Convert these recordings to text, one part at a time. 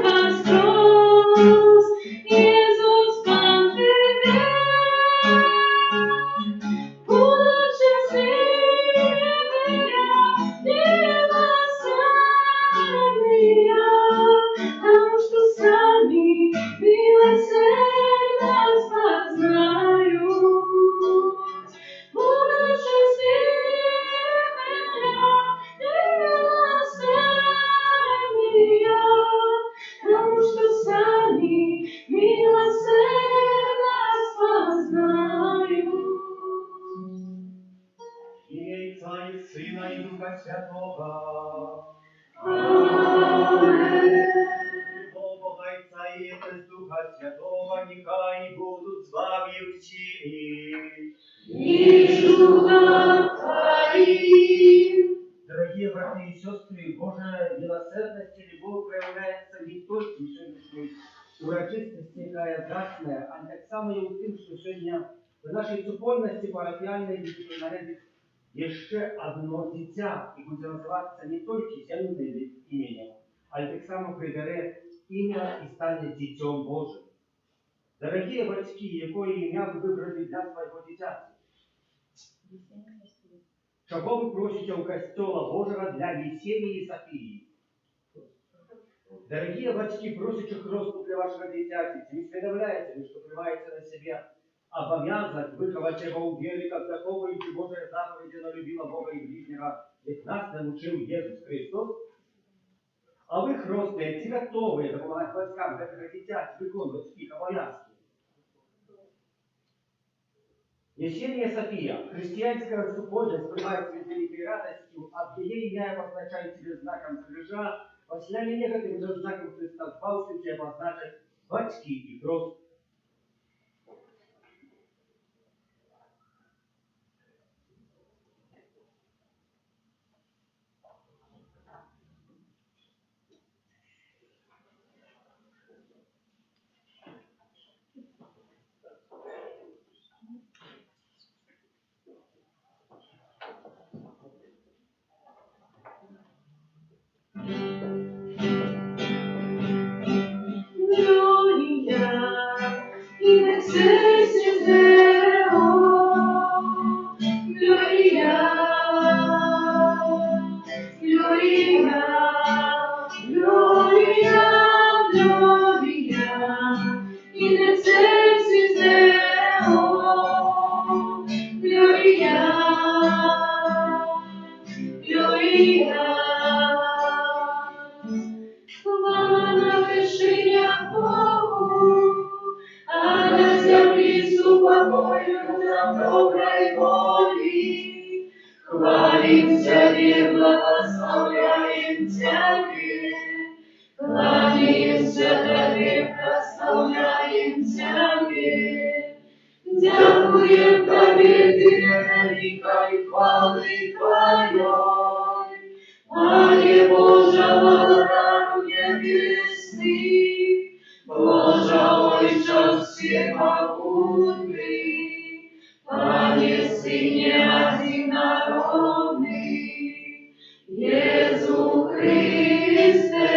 Hristos, Jezus Pan żyje, потому что сами милосердно познают. Будучи милосердия, потому что сами милосердно познают. И Отца и Сына и Духа Святого. Аминь. Любовь Бога Отца и Отец Духа Святого, нехай будут с вами всеми. И с Духом Твоим. Дорогие братья и сестры, Божья милосердность и любовь проявляется не только в сегодняшней урочистости, яка драсная, а так само і у тим, що сьогодні в нашій супольності парафіальної дітей народить ще одно дитя, і буде називатися не тільки земним іменем, але так само прибере ім'я і стане дітем Божим. Дорогі батьки, яке ім'я ви вибрали для свого дитя? Чого ви просите у Костела Божьего для Есении и Софии? Дорогие батьки, просите хресту для вашего дитяти, не усведомляете ли, что принимаете на себе обовязок выховать его в вере, как заховываете Божие заповеди, но любила Бога и ближнего, ведь нас научил Иисус Христос? А вы, хрестные, те готовы помогать батькам, как дитяти, выполнять их обовязки? Есения София, христианская супольность, принимается с великой радостью, а ее имя обозначает себе знаком крыжа, после некоторым же знаком Христа спасти обозначать батьки и хрост. Gloria in excelsis Deo, Gloria, Gloria, Gloria, Gloria in excelsis Deo, Gloria, Gloria. Хвала на вершинах Богу, а на землі супокою за доброй воли. Хвалим Тебе, благословляем Тебе, кланяемся Тебе, прославляем Тебе. Дякуем Тебе, великой хвалы Твоей, Пане Божа, владару небесный, Божа Отче всемогутный, Пане Сыне одинородный, Иисус Христе,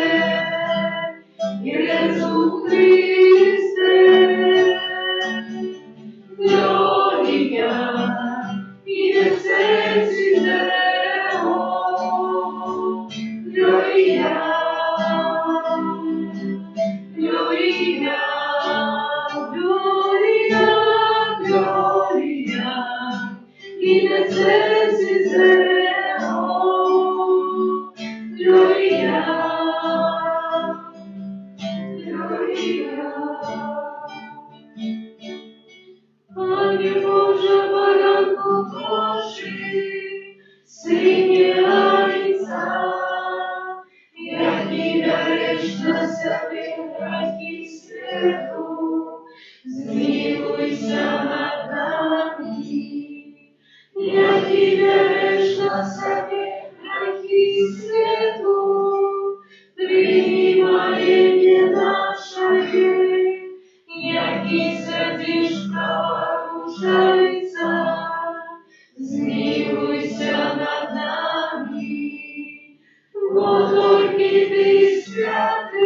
Иисус Христе. Gloria in excelsis Deo, Gloria, Gloria, Gloria, Gloria in excelsis Deo, Gloria, Gloria. Пане Боже, баранку Божий, Сині Отця, які береш на себе гріхи світу, змилуйся над нами, які береш на себе гріхи світу, приймаєння наше, які сердечко вооружается, змилуйся над нами, бо только Ты святый,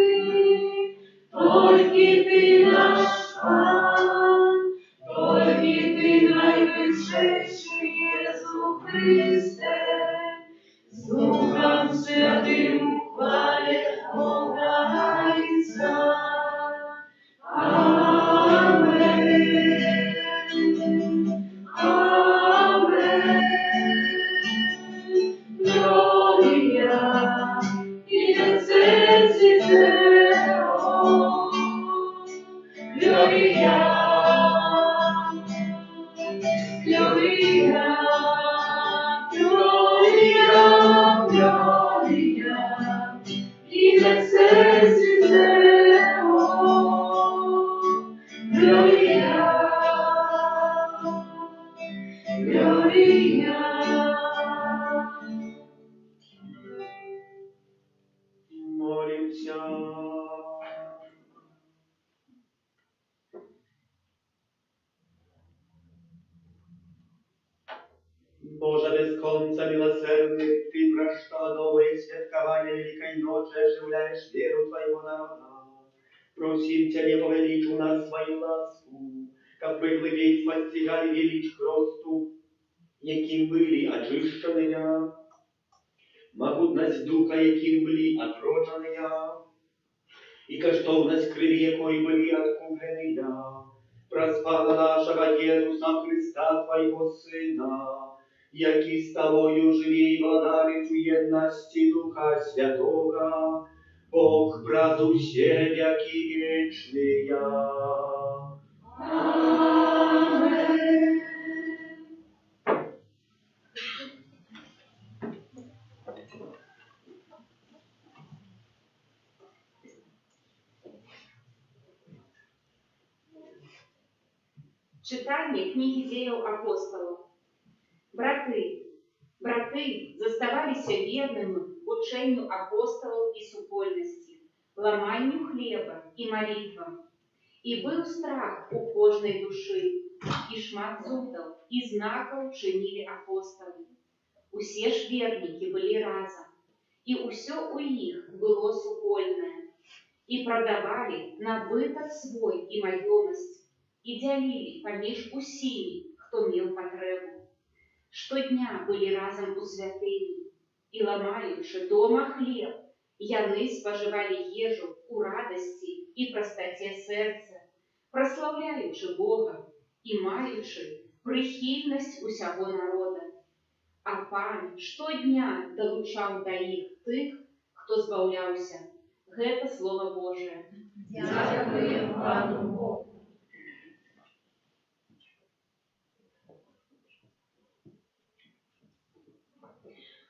Молимся. Боже, без конца милосердный, Ты прошла новое святкование Великой Ночи, оживляешь веру Твоего народа. Просим Тебя, не повеличь у нас свою ласку, как мы людей постигали велич кросту, яким были очищенные, могутность духа, яким были отродженные, и коштовность крови, якой были откупленные, проспала нашего Иисуса Христа, Твоего Сына, який с Тобою живи и владарицу едности Духа Святого, Бог брат усе веки вечные. Amen. Читание книги Деял апостолов. Браты заставались верными учению апостолов и супольности, ломанию хлеба и молитвам. И был страх у кожной души, и шмат зудов, и знаков чинили апостолы. Усе ж верники были разом, и усё у их было супольное, и продавали набыток свой и маёмость, и делили поміж усіми, хто мел потребу. Штодня были разом у святыні, і ламаючи дома хлеб, яны споживали ежу у радости и простоте сердца, прославляючи Бога и маючи прихильность усяго народа. А Пан штодня долучал до их тых, хто збавляўся. Гэта Слово Божие. Дякуємо Пану Богу.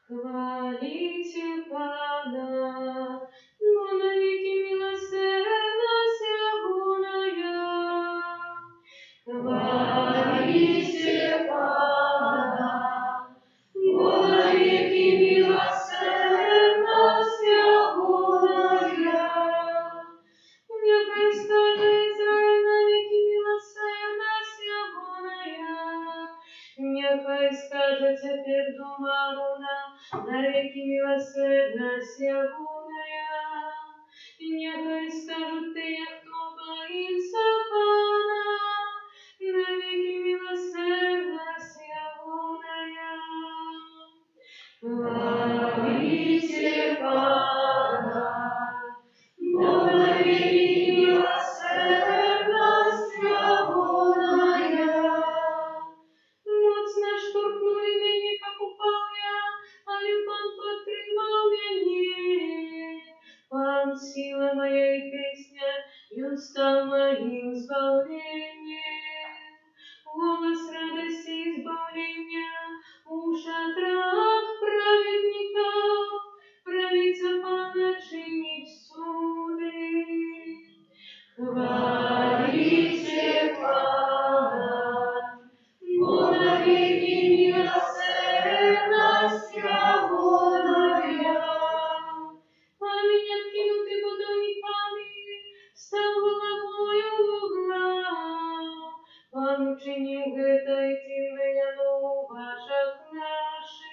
Хвалите Пана, но навеки милосердна сягоная. Хвалите Пана, но навеки милосердна сягоная. Нехай скаже Израиль, навеки милосердна сягоная. Нехай скаже теперь дом Аарона, навеки милосердна сягоная. Нехай скажут те, кто боится Пана, навеки милосердна сягоная. Хвалите Пана, но навеки милосердна сягоная. Моцно штурхнули меня, как упал я, але Пан подтримал меня. Пан сила моя и песня, и Он стал моим избавлением. Голос радости и избавления у шатрах праведников, правица Пана чинит суды. Хвалите Пана, но навеки милосердна сягоная. Камень, откинутый будовниками, стал головою угла. Пан учинил гэта и дивное в очах наших.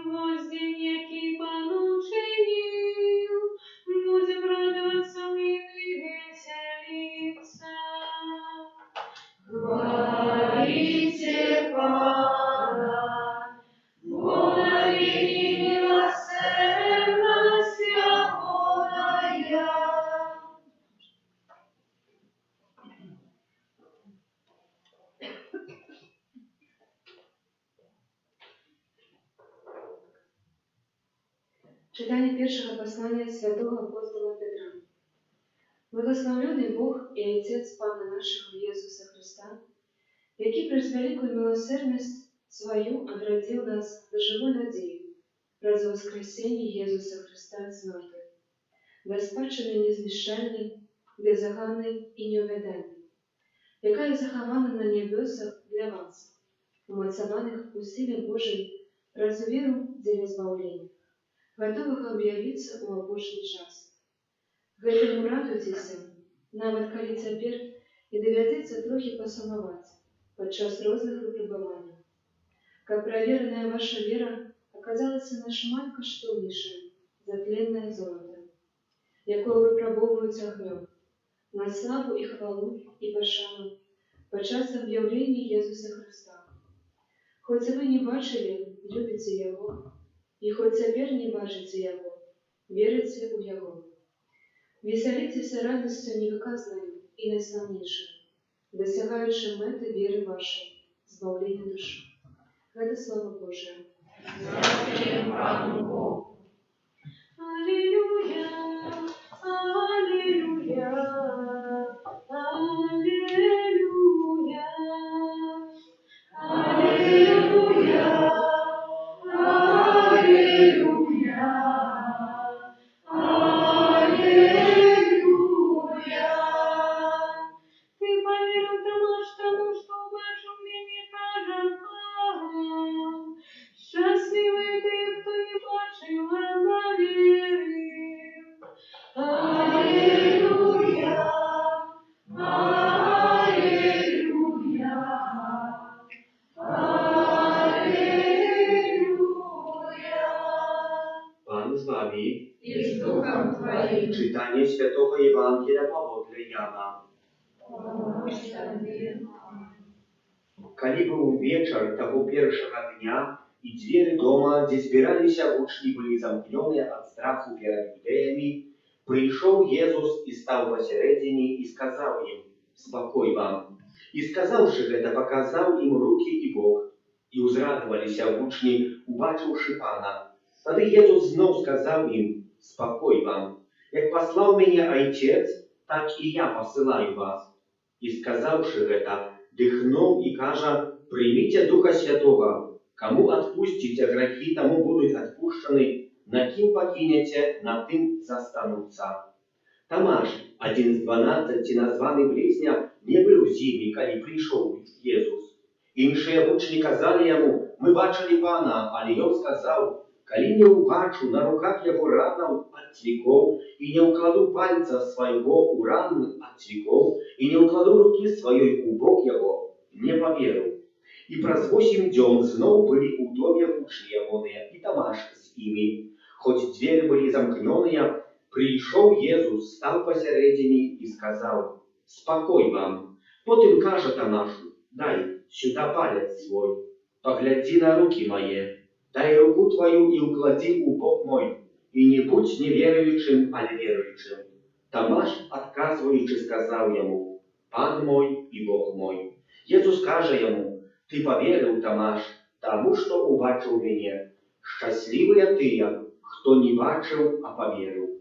Воздень, який Пан учинил, будем радоваться им и веселиться. Хвалите Пана, но навеки милосердна сягоная. Читание первого послания святого апостола Петра. Благословленный Бог и Отец Пана нашего Иисуса Христа, який через великую милосердность свою отродил нас до живой надеи, раз воскресение Иисуса Христа с мертвых, до спадщини незмішальний, беззаганний і неувядальний, яка є захована на небесах для вас, умацаваных у силе Божией праз веру дзеля збаўлення, гатовых аб'явіцца ў апошні час. Гэтаму радуйцеся, нават калі цяпер і давядзецца трохі пасумаваць падчас розных выпрабаванняў, каб правераная ваша вера аказалася нашмат каштоўнейшая за тленнае золата, якое выпрабоўваюць агнём, на славу і хвалу і пашану падчас аб'яўлення Езуса Христа. Хоць вы не бачылі, любіце Яго, і хоць цяпер не бачыце Яго, верыце ў Яго. Весяліцеся радасцю невыказнаю і найслаўнейшай, дасягаючы мэты веры вашай, збаўлення душы. Гэта слава Божие. Слава Пану Богу. Аллилуйя, аллилуйя, аллилуйя, аллилуйя, аллилуйя, аллилуйя. Ты поверил, Тамаш, тому, что убачил мне, каже Павел. Счастливый ты, кто не бачил, а поверил. Аллилуйя, аллилуйя, аллилуйя. Pan z wami. И с Духом Твоим. Czytanie Świętego Ewangelia podle Jana. Калі быў вечар таго першага дня, і дзверы дома, дзе збіраліся вучні, былі замкнёныя ад страху перад юдэямі, прыйшоў Езус і стаў пасярэдзіне і сказаў ім: «Спакой вам». І сказаўшы гэта, паказаў ім рукі і бок. І ўзрадаваліся вучні, убачыўшы Пана. Тады Езус зноў сказаў ім: «Спакой вам. Як паслаў мяне Айцец, так і я пасылаю вас». І сказаўшы гэта, дыхнуў і кажа: «Прыміце Духа Святога. Каму адпусціце грахі, таму будуць адпушчаны, на кім пакінеце, на тым застануцца». Тамаш, адзін з 12 названы блізня, не быў з імі, калі прыйшоў Езус. Іншыя вучні казалі яму: «Мы бачылі Пана», але ён сказаў: «Калі не ўбачу на руках яго ранаў ад цвікоў і не ўкладу пальца свайго ў раны ад цвікоў і не ўкладу рукі сваёй у бок яго, не паверу». І праз 8 дзён зноў былі ў доме вучні ягоныя і Тамаш з імі. Хоць дзверы былі замкнёныя, прыйшоў Езус, стаў пасярэдзіне і сказаў: «Спакой вам». Потым кажа Тамашу: «Дай сюда палец свой, паглядзі на рукі мае, дай руку твою і ўкладзі ў бок мой, і не будзь неверуючым, але веруючым». Тамаш, адказваючы, сказаў яму: «Пан мой і Бог мой». Езус кажа яму: «Ты поверыў, Тамаш, таму што убачыў мяне. Шчаслівыя тыя, хто не бачыў, а поверыў».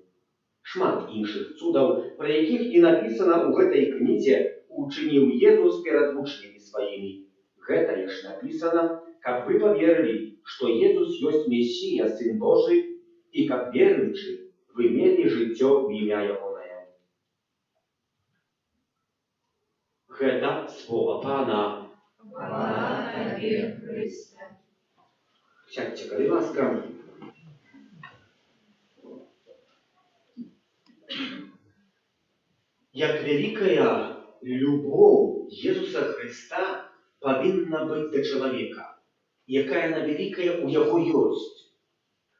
Шмат іншых цудаў, пра якіх не напісана ў гэтай кнізе, учыніў Езус перад вучнямі сваімі. Гэта ж напісана, каб вы поверылі, што Езус ёсць Месія, Сын Божий, і каб веруючы, вы мелі жыццё ў імя Ягонае. Гэта слова Пана. Хвала Тебе, Христе. Сядьте, калі ласка. Як вялікая любоў Езуса Христа павінна быць да чалавека, якая яна вялікая ў яго ёсць.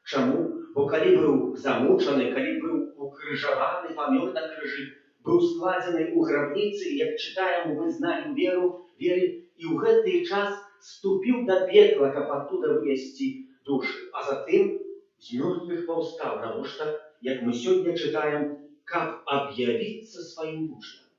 Чаму? Бо калі быў замучаны, калі быў укрыжаваны, памёр на крыжы, быў складзены ў грабніцы, як чытаем у вызнанні веры, і ў гэты час ступіў да пекла, каб адтуда вывесці душы, а затым з мёртвых паўстаў. Навошта, як мы сёння чытаем, каб аб'явіцца сваім вучням.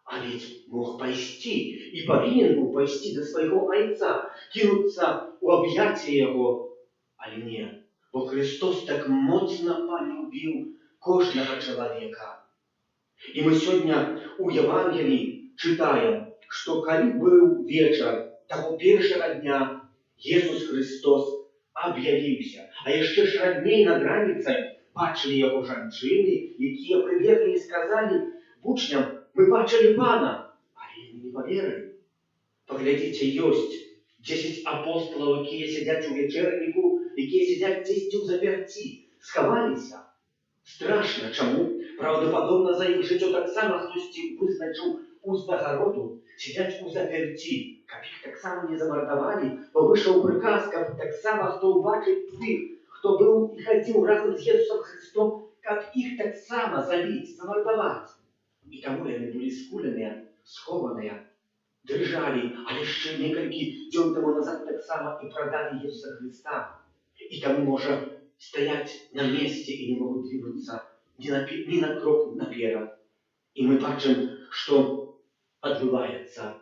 А ведь мог пайсці і павінен быў пайсці да свайго Айца, кінуцца ў аб'яцці яго, але не. Бо Христос так моцна полюбіў кожнага чалавека. І мы сёння ў Евангеліі чытаем, што калі быў вечар таго першага дня, Езус Христос аб'явіўся, а яшчэ ж раней над раніцай бачылі яго жанчыны, якія прыбеглі і сказалі вучням: «Мы бачылі Пана», але яны не паверылі. Паглядзіце, ёсць 10 апостолаў, якія сядзяць у вечерніку, якія сядзяць дзесьці ў заперці, схаваліся. Страшна, чаму? Правдападобна за іх жыццё таксама хтосьці вызначыў узнагароду, сядзяць у заперці, каб іх таксама не замардавалі, бо выйшаў прыказ, каб таксама хто ўбачыць тых, хто быў і хадзіў разам з Jesусам Христом, каб іх таксама забіць, замардаваць. І таму яны былі скуленыя, схованыя, дрыжалі, але яшчэ некалькі дзён таму назад таксама і прадалі Jesуса Христа. І таму можа стаяць на месте і не могуць двинуцца ні на крок наперад. І мы бачым, што адбываецца.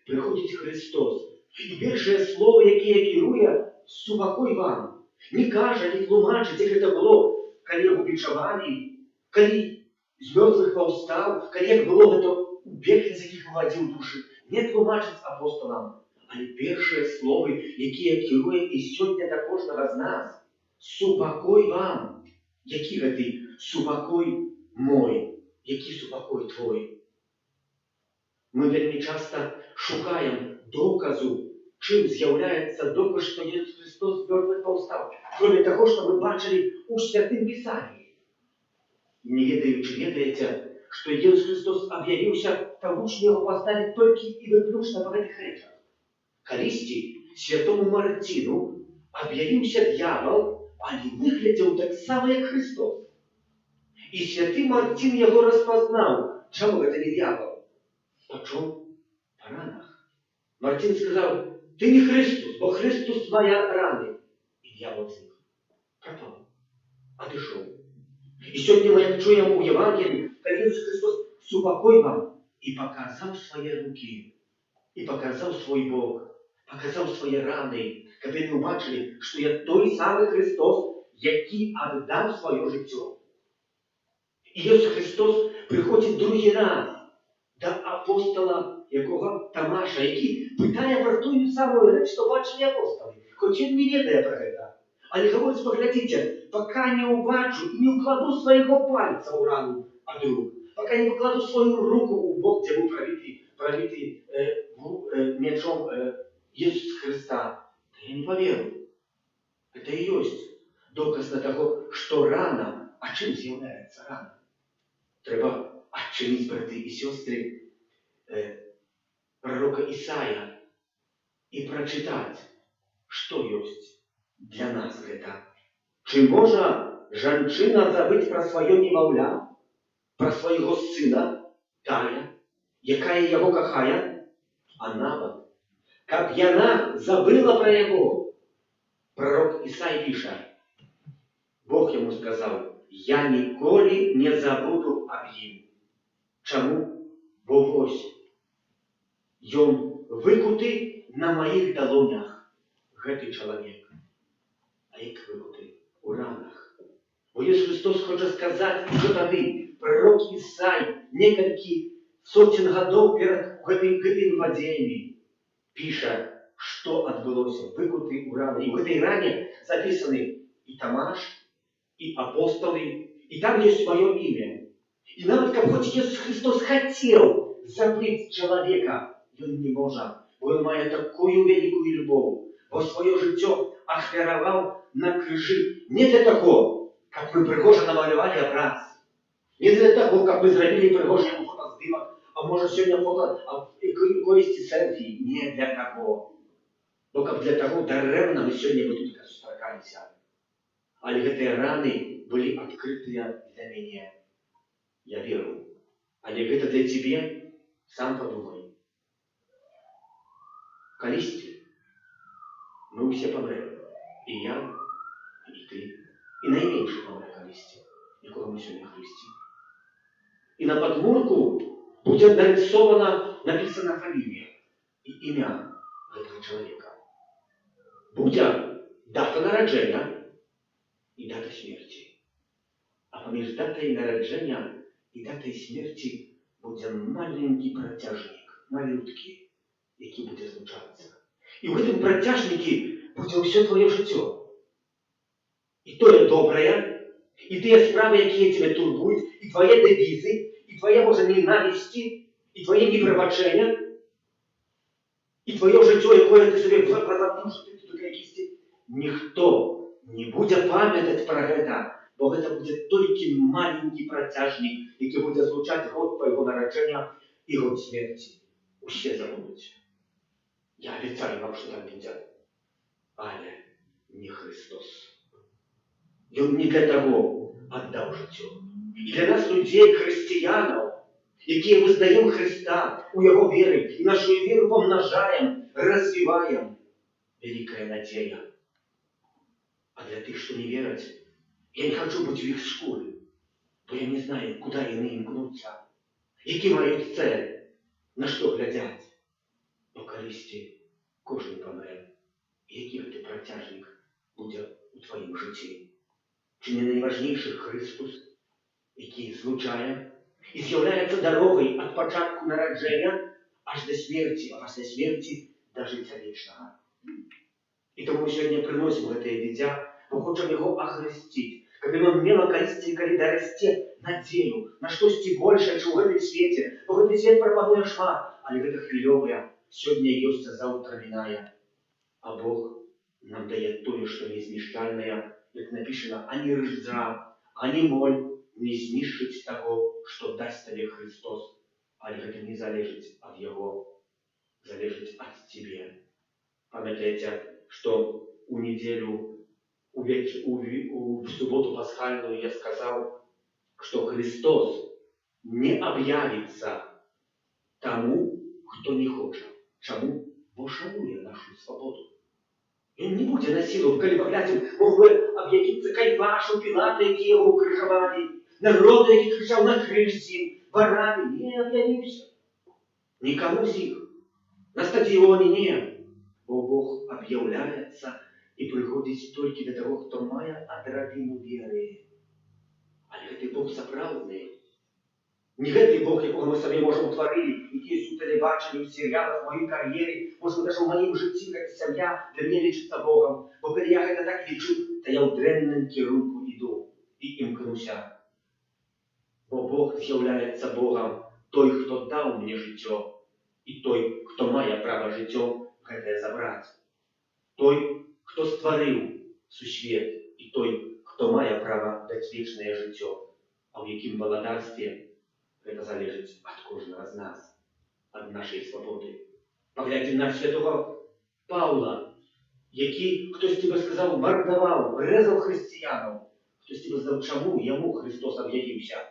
Прыходзіць Христос. І першыя словы, якія кіруе, супакой вам. Не кажа, не тлумачыць, як гэта было, калі яго бичавалі, калі з мёртвых паўстаў, калі як было гэта у пекле, з якіх вывадзіў душы. Не тлумачыць апостолам, але першыя словы, якія кіруе і сёння да кожнага з нас. Супакой вам. Які гэты супакой мой, які супакой твой. Мы вельмі часта шукаем доказу, чым з'яўляецца доказ, што Jesús Христос з мёртвых паўстаў, кроме таго, што мы бачылі ў Святым Пісанні. Не ведаючы, ведаеце, што Jesús Христос аб'явіўся, таму што яго пазналі толькі і выключна па гэтых рэчах. Калісьці святому Марціну аб'явіўся д'явол, але выглядзеў таксама, як Христос. І святы Марцін яго распазнаў. Чаму гэта не д'явол? Пачуў па ранах. Марцін сказаў: ты не Христос, бо Христос мае раны. І д'явол знік. Прапаў. Адышоў. І сёння мы чуем у Євангелії, калі Ісус Христос супакой вам і паказаў свае рукі, і паказаў свой бок, паказаў свае раны, каб яны ўбачылі, што я той самы Христос, які аддаў сваё жыццё. І Ісус Христос прыходзіць другі раз да апостола якога Тамаша, які пытае пра тую самую рэч, што бачылі апостолы, хоць ён не ведае пра гэта. Але гаворыць: паглядзіце, пака не ўбачу і не ўкладу свайго пальца ў рану ад рук, пака не пакладу сваю руку ў бок, дзе быў прабіты мячом Jesús Христа, то я не поверю. Это и есть доказ на того, что рана, а чим з'являється рана? Треба отчинить, брати і сестри, пророка Исаия и прочитать, что есть для нас это. Чи може жанчина забыть про своє немовля, про свого сина, Тая, яка його кохає, а навіть, как яна забыла про его. Пророк Исаия пишет: Бог ему сказал: я ніколи не забуду об ім. Чому? Бо вось ён викути на моїх долонях, гэты чоловік. А як викути? У ранах. Бо Ісус Христос хоче сказати, що тоді пророк Исаия некалькі сотен годов перед гэтым падзеннем піша, што адбылося, выкуты у раны. І ў гэтай ране запісаны і Тамаш, і апостолы, і там ёсць маё імя. І нават каб хоць Ісус Христос хацеў забыць чалавека, ён не можа, бо ён мае такую вялікую любоў, бо сваё жыццё ахвяраваў на крыжы не для таго, каб мы прыгожа намалявалі абраз, не для таго, каб мы зрабілі прыгожы фотаздымак, а можа сёння фото якоїсь селфі, не для таго. Бо каб для таго дарэмна мы сёння бы тут сустракаліся. Але гэтыя раны былі адкрытыя для мяне. Я веру. Але гэта для цябе, сам падумай. Калісьці мы ўсе памрем. І я, і ты, і найменшы памрэ калісьці, якога мы сёння хрысцім. І на падмурку будзе нарисована, написана фамилия и имя этого человека. Будзе дата нарадження и дата смерти. А поміж датой нарадження и датой смерти будзе маленький протяжник, малютки, які будзе звучаться. И в этом протяжнике будзе все твое жыццё. И тое доброе, и тыя справы, якія тебя турбуюць, и твои девизы, и твоя, может, ненависти, и твои непробачения. І твоє життя, яке ти собі прозапнув, що ти тут якийсь, ніхто не буде пам'ятати про це, бо це буде тільки маленький протяжник, який буде звучати год твоєго народження і год смерті. Усі забудуть. Я обіцяю вам, що так буде. Але не Христос. Він не для того віддав життя. І для нас, людей, християнів, які визнаємо Христа у Його вірі, і нашу віру помножаємо, розвиваємо, велика надія. А для тих, що не вірять, я не хочу бути в їх школі, бо я не знаю, куди вони імкнуться, які мають цель, на що глядять. Но користі кожен помре. І який ти протяжник буде у твоєму житті? Чи не найважніший Христос, який злучає і з'являється дорогою від початку народження аж до смерті, а після смерті до життя вічного. І тому сьогодні приносимо це дитя, бо хочемо його охрестити, щоб він мело користі, коли доросте надію на щось більше, ніж у цьому світі. Бо цей світ пропонує шмат, але це хвильове, сьогодні є, завтра минає. А Бог нам дає то, що незнищальне, як написано, ані ржа, ані моль не знищить того, що дасть тобі Христос. Але це не залежить від Його, залежить від тебе. Пам'ятаєте, що у неділю, в суботу пасхальную я сказал, что Христос не объявится тому, кто не хочет. Чому? Бо шанує нашу свободу. Він не буде на силу, коли поглядим, мог би об'явитися Кайфашу, Пілата, які його крижували, народу, який кричав на крижці, ворами, не об'явився. Нікому з їх. На стадіоні не. Бо Бог об'являється і приходить тільки до того, хто має адрадину віри. Але цей Бог справжній. Не цей Бог, якого ми собі можемо творити, який у телебаченні, в серіалах, в моїй кар'єрі, можливо, навіть в моїм житті, як сім'я, для мене лічиться Богом. Бо коли я це так лічу, то я в древньому керунку йду і імкнуся. Бо Бог з'являється Богом, той, хто дав мені життя, і той, хто має право життя це забрати. Той, хто створив сусвіт, і той, хто має право дати вічне життя, а в яким володарстві це залежить від кожного з нас, від нашої свободи. Погляньте на святого Павла, який, хтось тебе сказав, мордував, резав християнам. Хтось тебе сказав, чому йому Христос об'явився?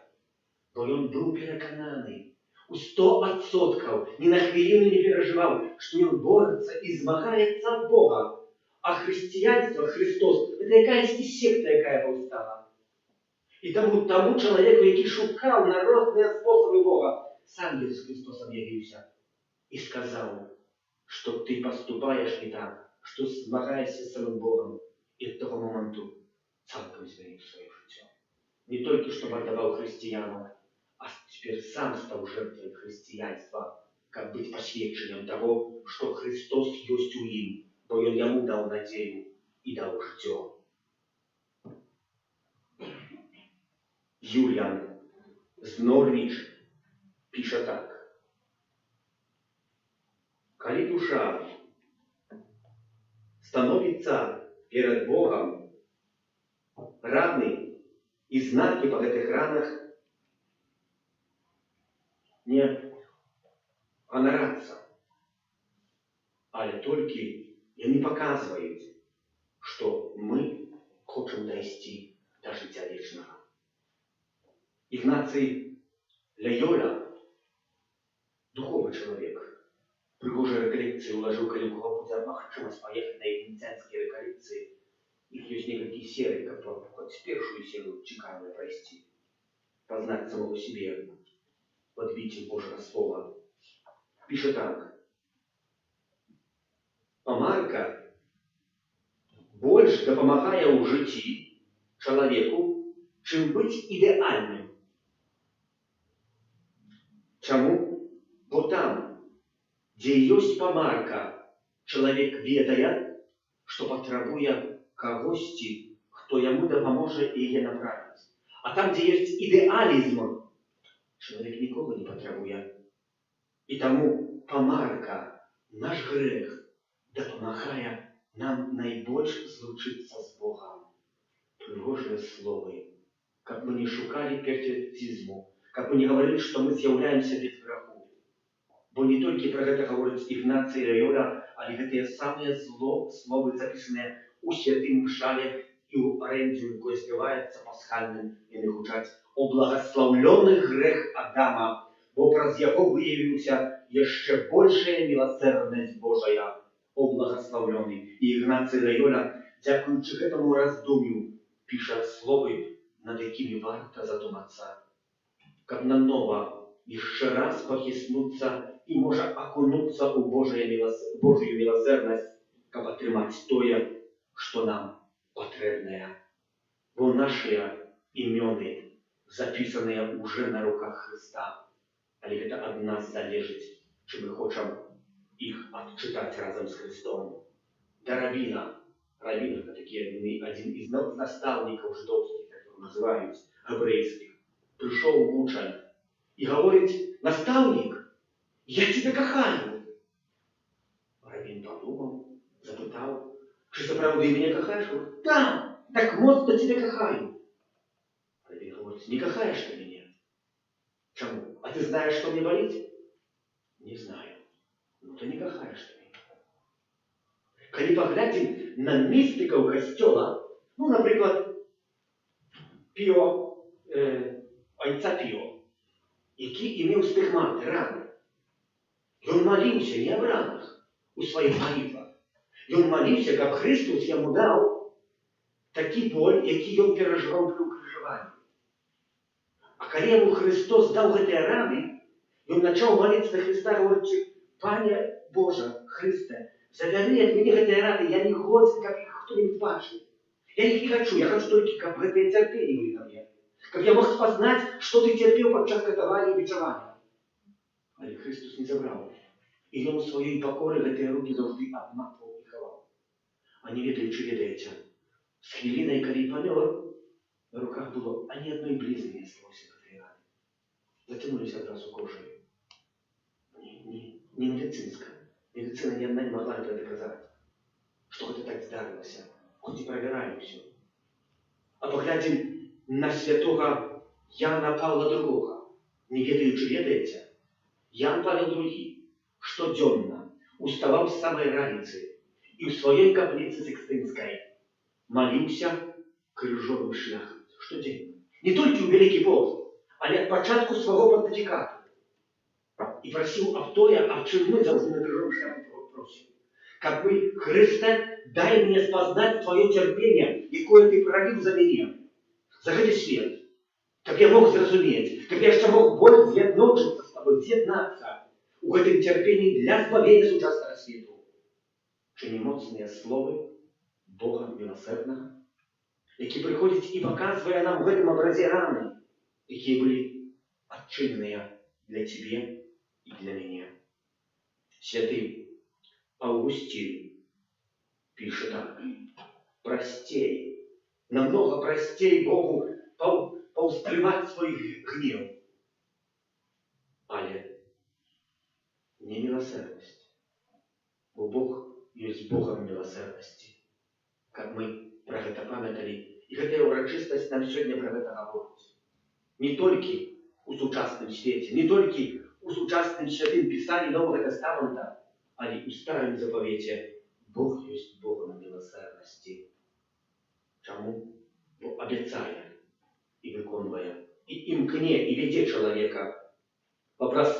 Бо він був переконаний, у 100% ни на хвилину не переживал, что он борется и змагається Бога. А християнство, Христос, это якась секта, яка повстала. І тому чоловіку, який шукав народні способи Бога, сам Ісус Христос об'явився і сказав, що ти поступаєш не так, що змагаєшся з самим Богом. І від того моменту цілком змінив своє життя. Не тільки, що мордував християнам, а теперь сам стал жертвой христианства, как быть посвящением того, что Христос есть у им, бо Он ему дал надею и дал життя. Юліан з Норвіч пише так. Коли душа становится перед Богом, раны и знаки по этих ранах не гонораться, але тільки вони показують, що ми хочемо дійти до життя вічного. Ігнацій Лойола, духовний чоловік, пригожі реколекції уложив, коли у кого буде можливість поїхати на ігніцянські реколекції, їх є некількі серій, як першу серію чекаємо пройти, познати самого себе, подбитие Божьего Слова. Пишет так. Помарка больше допомагає у житті чоловіку, чим бути ідеальним. Чому? Бо там, де є помарка, чоловік ведає, що потребує когось, хто йому допоможе її направити. А там, де є ідеалізм, чоловік нікого не потребує. І тому помарка наш грех дапамагае нам найбольш злучыцца з Богам. Прыгожыя словы, каб мы не шукалі перфекцізму, каб мы не гаварылі, што мы з'яўляемся без граху. Бо не толькі пра гэта гаворыць Ігнацый Лёйола, але гэтыя самыя словы запісаныя у святым пшале і ў арэндзю, якой спяваецца пасхальным, яны гучаць: «О благаслаўлёны грэх Адама, бо праз яго выявіўся яшчэ большая міласэрнасць Божая, о благаслаўлёны». І Ігнацый Лёйола, дзякуючы гэтаму раздум'ю, піша словы, над якімі варта задумацца, каб нанова яшчэ раз пахіснуцца і можа акунуцца ў Божую міласэрнасць, каб атрымаць тое, што нам патрэбнае. Бо нашыя імёны запісаныя ўжо на руках Хрыста, але гэта ад нас залежыць, чи мы хочам іх адчытаць разам з Христом. Да рабіна. Рабін — гэта такі адзін із настаўнікаў жыдоўскіх, якіх называюць габрэйскіх. Прыйшоў вучань і гаворыць: «Настаўнік, я цябе кахаю». Рабін падумаў, запытаў: «Чи сапраўды мяне кахаеш?» «Так, так моцна цябе кахаю». Рабін гаворыць: «Не кахаеш ты мяне. Чаму? А ты знаеш, што мне баліць?» «Не знаю». «Ну, то не кахаеш ты мяне». Калі паглядзім на містыкаў касцёла, ну, напрыклад, айца Піо, які імеў стыгматы, раны. Ён маліўся не аб ранах у сваіх малітвах. Ён маліўся, каб Христос яму даў такі боль, які ён перажываў пры ўкрыжаванні. А калі яму Христос даў гэтыя раны, ён пачаў маліцца на Христа, гаворачы: «Пане Божа, Христе, забяры ад мяне гэтыя раны, я не годзін, каб іх хто-небудзь бачыў. Я іх не хачу, я хачу толькі, каб гэтыя цярпенні былі на мне. Каб я мог спазнаць, што ты цярпеў падчас катавання і бичавання». Але Христос не забраў. І ён у сваёй пакоры гэтыя рукі заўжды абматваў і хаваў. А не ведаючы, ведаеце, з хвілінай, калі памёр, на руках было ані адной блізы не асталося гэтыя раны. Зацянуліся адразу кожай. Не медыцынска. Медыцына ні адна не магла гэта даказаць, што гэта так здарылася, хоць і правяралі ўсё. А паглядзім на святога Яна Паўла II. Не ведаючы, ведаеце, Ян Павел II штодзённа уставаў з самай раніцы і ў сваёй капліцы Сікстынскай маліўся крыжовым шляхам штодзенна. Не толькі ў Вялікі пост, але ад пачатку свайго пантыфікату. І прасіў аб тое, аб чым мы заўжды на крыжовым шляху просім. Каб мы: «Хрысте, дай мне спазнаць твоё цярпенне, якое ты праліў за мяне, за гэты свет, каб я мог зразумець, каб я яшчэ мог болей з'ядночыцца з табой, з'яднацца у гэтым цярпенні для збавення сучаснага свету». Чи не моцныя словы Бога міласэрнага, які прыходзіць і паказвае нам у гэтым абразе раны, якія былі адчыненыя для цябе і для мяне. Святы Августин піша так: «Прасцей, намного прасцей Богу паўстрымаць свой гнев, але не міласэрнасць, бо Бог ёсць Богам міласэрнасці». Каб мы пра гэта памяталі, і гэтая ўрачыстасць нам сёння пра гэта гаворыць. Не толькі у сучасным свеце, не толькі у сучасным святым пісанні Новага Тэстамента, але ў старым запавеце Бог ёсць Богам міласэрнасці. Чаму? Бо абяцае і выконвае, і імкне, і вядзе чалавека папраз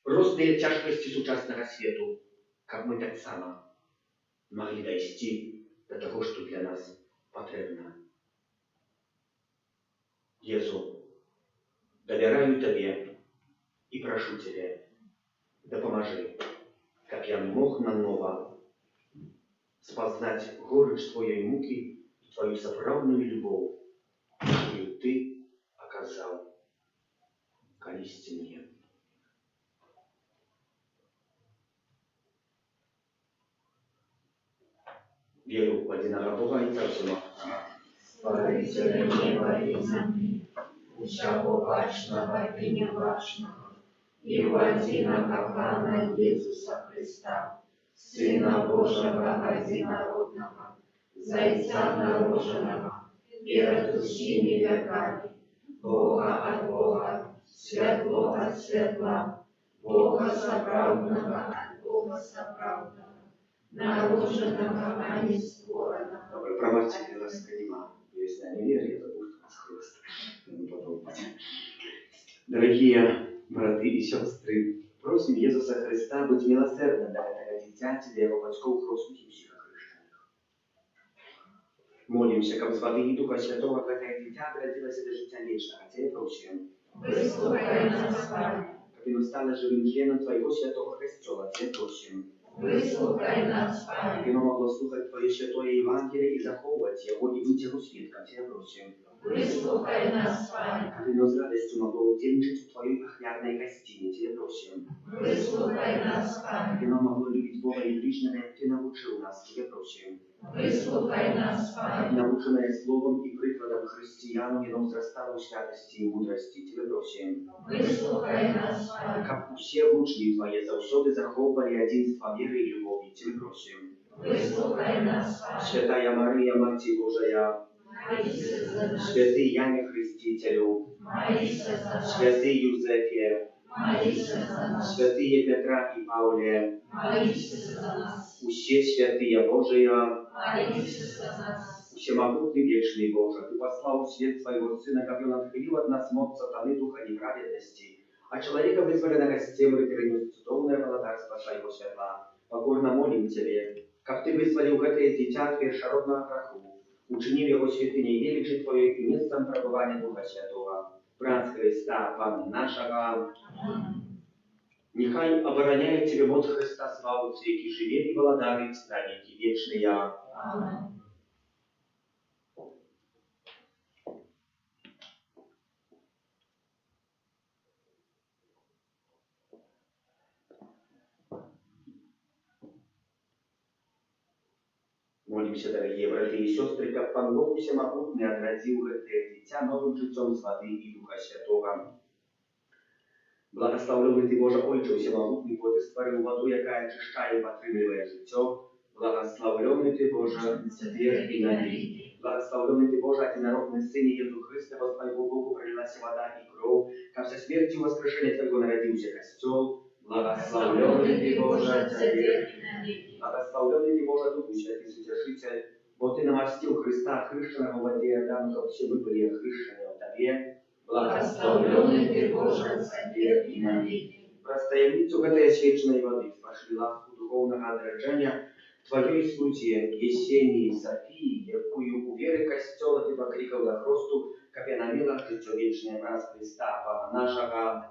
розныя цяжкасці сучаснага свету, каб мы таксама маглі дайсці да таго, што для нас патрэбна. Езу, давяраю табе і прашу цябе, дапамажы, каб я мог нанова спазнаць горыч твоей мукі і твою сапраўдную любоў, якую ты аказаў калісьці мне. Веру в одиного Бога и Отца Створителя неба и земли, усяго бачного и неважного, и в одиного Пана Иисуса Христа, Сына Божьего Одинородного, Зайца нароженного, перед всеми веками, Бога от Бога, светло от светла, Бога соправдного от Бога соправдного, нароженного, а не створенного. Добре, промовчите, ласка нема. Если они верят, это будет хруст. Дорогие браты и сестры, просим Иисуса Христа быть милосердным для этого дитяти, для его батьков, родственников и всех христиан. Молимся, как с воды и Духа Святого, как это дитя родилось до життя вечного. Тебе просим. Выслухай нас, Пане. Как оно стало живым членом Твоего Святого Христола. Тебе просим. Выслухай нас, Как Пане. оно могло слухать Твое Святое Евангелие и заховывать его, и быть его свидком. Тебе просим. Выслухай нас, Пане. Как оно с радостью могло удельничать в Твоей охрядной гостине. Тебе просим. Выслухай нас, Как Пане. оно могло любить Бога и ближнего, как Ты научил нас. Тебе просим. Выслухай нас, Пане. Наученное словом и прикладом христиану, оно взрастало в святости и мудрости. Тебе просим. Выслухай нас, Пане. Как усе учни Твои завсёды заховывали единство веры и любови. Тебе просим. Выслухай нас, Пане. Святая Мария, Мать Божия, Молися за нас. святый Яне Хрестителю, Молися за нас. святый Юзефе, Молися за нас. святые Петра и Павле, Молися за нас. усе святые Божия, Молися за нас. всемогутный вечный Боже, Ты послал в свет Своего Сына, как Он отхилил от нас мод сатаны духа неправедности, а человека вызволенного с темры перенес цудовное володарство Твоего светла. Покорно молим Тебе, как Ты вызволил это дитя от першородного греху, учинив его святыней величи Твоей и местом пребывания Духа Святого. Брат Христа, Пана нашего, нехай обороняет Тебе моц Христа славу веки живе и владарит на веки вечные. Аминь. Молимся, дорогие братья и сестры, как Пан Бог всемогутный отразил это дитя новым житем с воды и Духа Святого. Благословленный Ты, Боже Отче всемогутний, бо Ты створив воду, яка очищає і підтримує життя. Благословленный Ты, Боже, теперь и навеки. Благословленный Ты, Боже, одинородный Сын Иисус Христос, во Твоего Богу пролилась вода и кровь, ко вся смертью воскрешения Твоего народился костел. Благословленный Ты, Боже, теперь и навеки. Благословленный Ты, Боже, Дух Святый, Святошитель, бо Ты намастил Христа, хрещеного в воде Иордану, чтобы все мы были хрещены от Тебе. Благословленный Ты, Боже, теперь и навеки. Про таємницю этой свечной воды спошли ласку духовного одрадження Твоей слуге Есении Софии, якую у веры костела Ты покликал до хросту, как я намила життя вечное брат Христа, Пана нашего.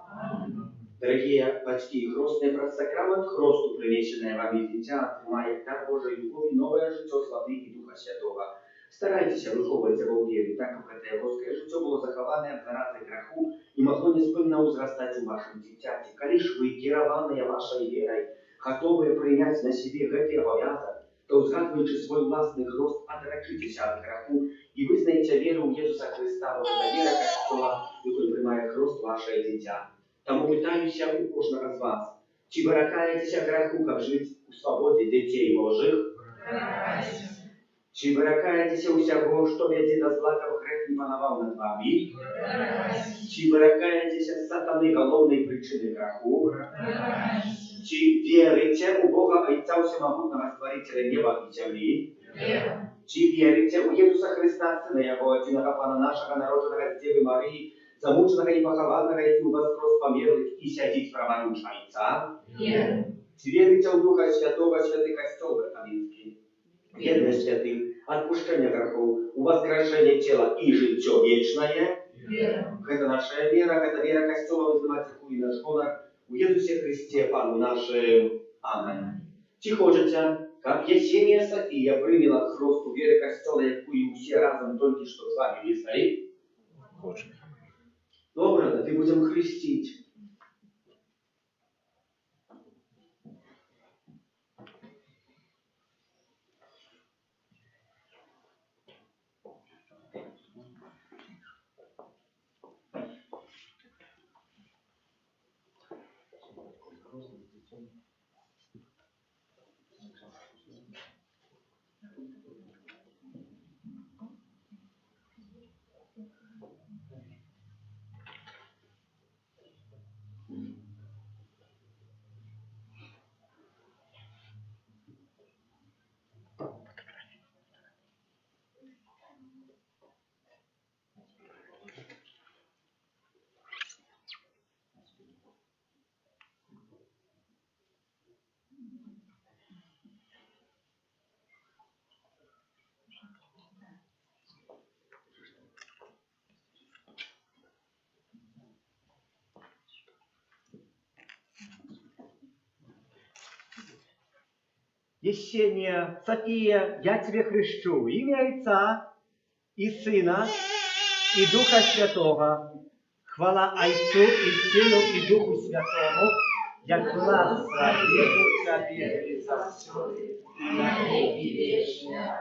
Дорогие батьки и хростные, про сакрамент хросту, принесенное вами дитя, отримає дар Божий любовь и новое життя с воды и Духа Святого. Старайтесь виховувати його в вірі, так як це його життя було заховане від зарази греху і могло неспинно узрастати у вашем дитяті. Коли ж ви, керованные вашей верой, готовы принять на себе этот обовязок, то, згадуючи свой власний хрост, отречитеся від греху і визнаєте віру в Ісуса Христа, бо це віра Христова, який приймає хрост ваше дитя. Тому питаюся у кожного з вас, чи ви ракаєтеся греху, як жити у свободі дітей Божих? Чи ви ракаєтеся усього, що веде до зла, як грех не панував над вами? Чи ви ракаєтеся сатани головної причини греху? Чи вірите у Бога Отця Всемогутнього Створителя неба і землі? Чи вірите у Ісуса Христа, Сина Його, одиного Пана нашого, народженого з Діви Марії, замученого і похованного, який воскрес померлих і сидить праворуч Отця? Чи вірите у Духа Святого, святий Костел Католицький? Верность святых, отпущение грехов, воскрешение тела и житье вечное. Это наша вера, это вера Костела, вызывается и наш honor у Иисусе Христе, Пану нашим. Аминь. Чи хочете, как Есения София приняла хросту веры Костела, якую все разом только что с вами вызнали? Хочет. Добре, да ты будем хрестить. Есения, София, я тебе хрещу имя Отца и Сына и Духа Святого. Хвала Отцу и Сыну и Духу Святому, як была в веку тебе и за все, и на веки вечные.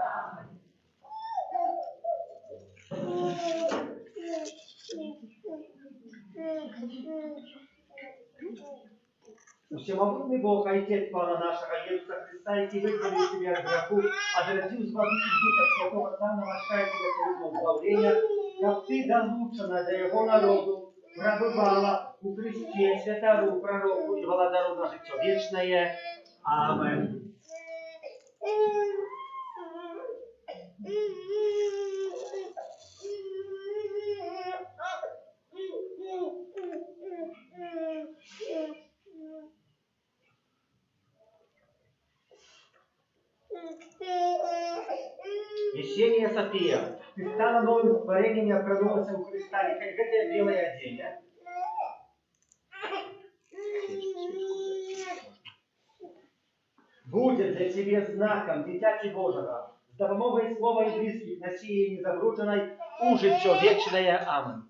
Всемогутный Бог, Отец Пана нашего Иисуса Христа, и вызвали тебя от греху, отразил избавитель Духа Святого, сам навощает тебя через избавления, как ты долучена для его народу, пробывала у Христе, святару, пророку и володару на житье вечное. Амен. Есения София, ты стала новым творением и обрадовалась у Христа, и как это белое оденье. Будет для тебя знаком Дитяти Божьего, с допомогою слова и близких носии незабрученной у життя вечное. Амен.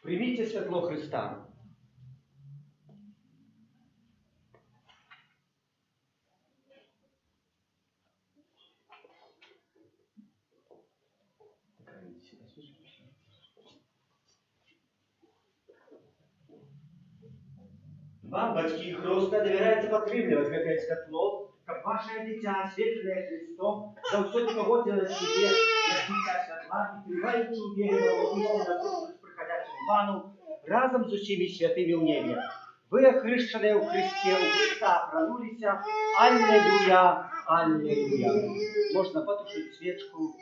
Примите светло Христа. Вам, батьки Христа, довіряється підтримувати це світло, як ваше дитя, світлене Христом, за все поводило себе, як дитя світла, і триваючи у вірі на службу приходячому Пану, разом з усіми святими в небі. Ви, хрещені у Христі, у Христа пронулися. Аллилуйя, аллилуйя. Можна потушити свічку,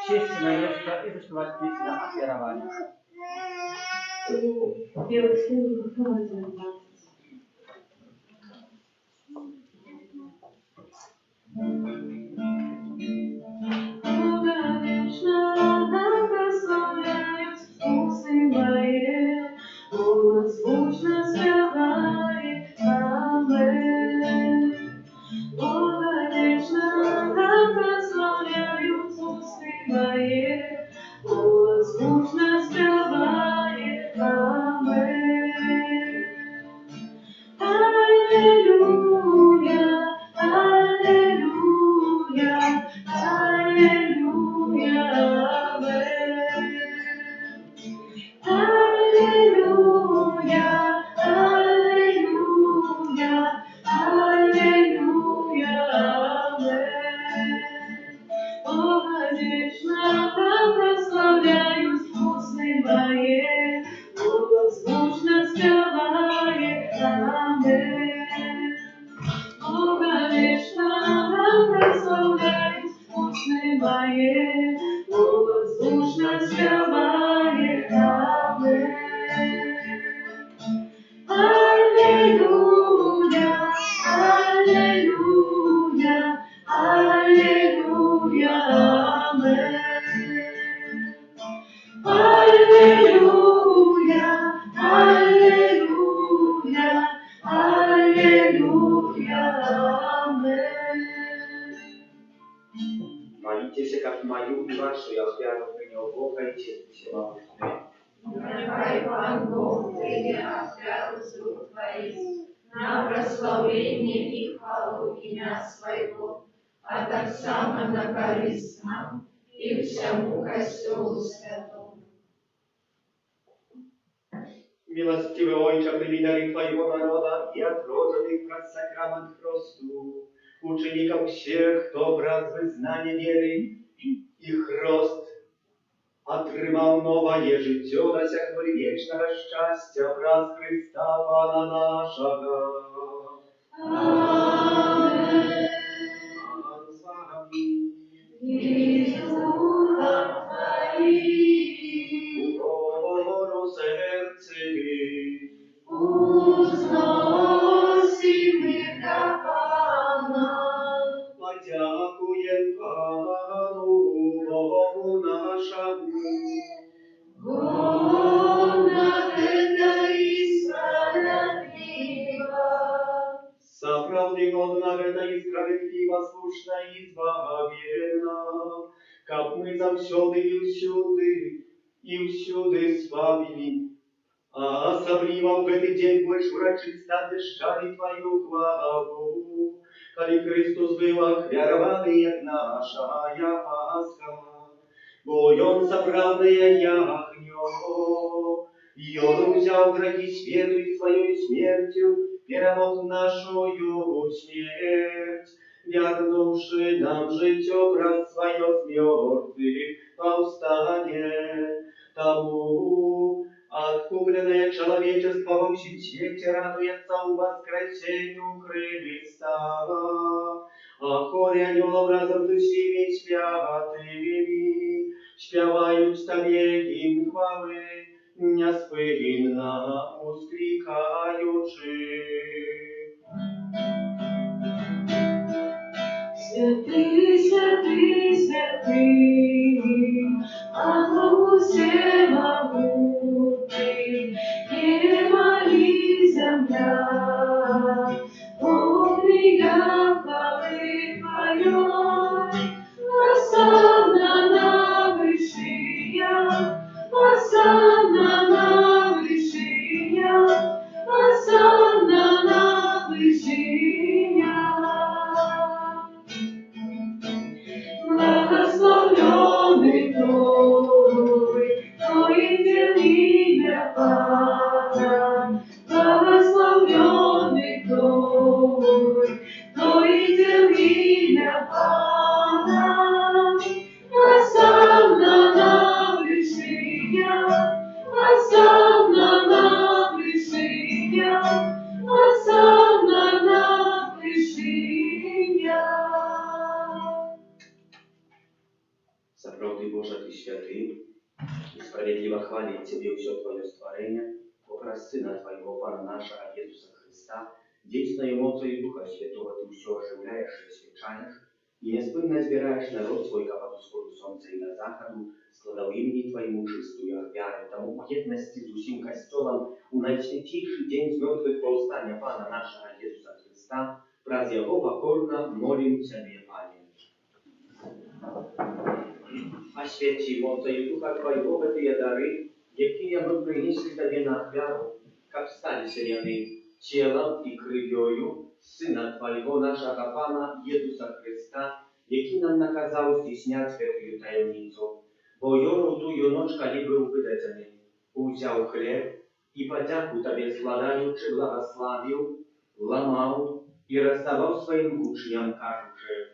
сесть на место и заспевать песню о веровании. Молитесь, как мою и вашу, я хвяну принял Бога и Отец Всемогущий. Нехай Пан Бог прийме отряду слуг Твоих на прославление и хвалу имя Своего, а так само на корысть нам и всему костелу святому. Милостивый Отче, прими дары Твоего народа и от родженных пред сакрамент Христу. ученикам всех, кто образ вызнания веры, их рост отрымал новое житье, досягнули вечного счастья, образ Христа Пана нашего. Аминь. Пан с вами. И с духом твоим. Укору сердцеві, Узносим мы для Пана. подякуєм Пану Богу нашому. Гона это и справедливо. Справді годна геда і справедлива, слушна і збавєна, как ми завсёды і всюди славили. А особливо в этот день больше урочисто обещали Твою хвалу, коли Христос был охвярованный, як нашая Пасха. Бо Он заправное ягнё, и Он взял грехи свету и своей смертью перемог нашою смерть, вернувши нам житё про свое с мертвых повстание. Тому откупленное человечество во всем свете радуется у воскресению Христа. А хоре анёлов разом с всеми святыми śpiewaють Тобі гімн хвали, неспинно ускрикаючи. Святый, святый, святый, Богу всемогутный, небо и земля, полная хвалы Твоей. Осанна на вышинях, осанна на вышинях, осанна на вышинях. Благословенный Твой, Твой имя Пана, благословенный Твой, Твой имя Пана. Осанна на вышинях, осанна на вышинях, осанна на вышинях. Справді Боже, Ти святий, і справедливо хвалить Тебе все Твое створение, образ Сына Твоего, Пана нашего Иисуса Христа, действенной эмоцией Духа Святого Ты все оживляешь и освещаешь, и неспынно избираешь народ свой, как от восходу солнца и на заходу, складав имени Твоему чистую ахвяру, тому в едности с усим костелом, у наисвятейший день с мертвых повстания Пана нашего Иисуса Христа, праз Его покорно молим Тебе, Пане. Освяти мocою Духа Твоего эти дары, какие мы принесли Тебе на ахвяру, как стали селяны телом и кровью Сына Твоего, нашего Пана Иисуса Христа, який нам наказав здійснять святую таємницю. Бо йому тую ноч, коли був виданий, узяв хліб і подяку Тобі складаючи, благословив, ламав і роздавав своїм учням, кажучи: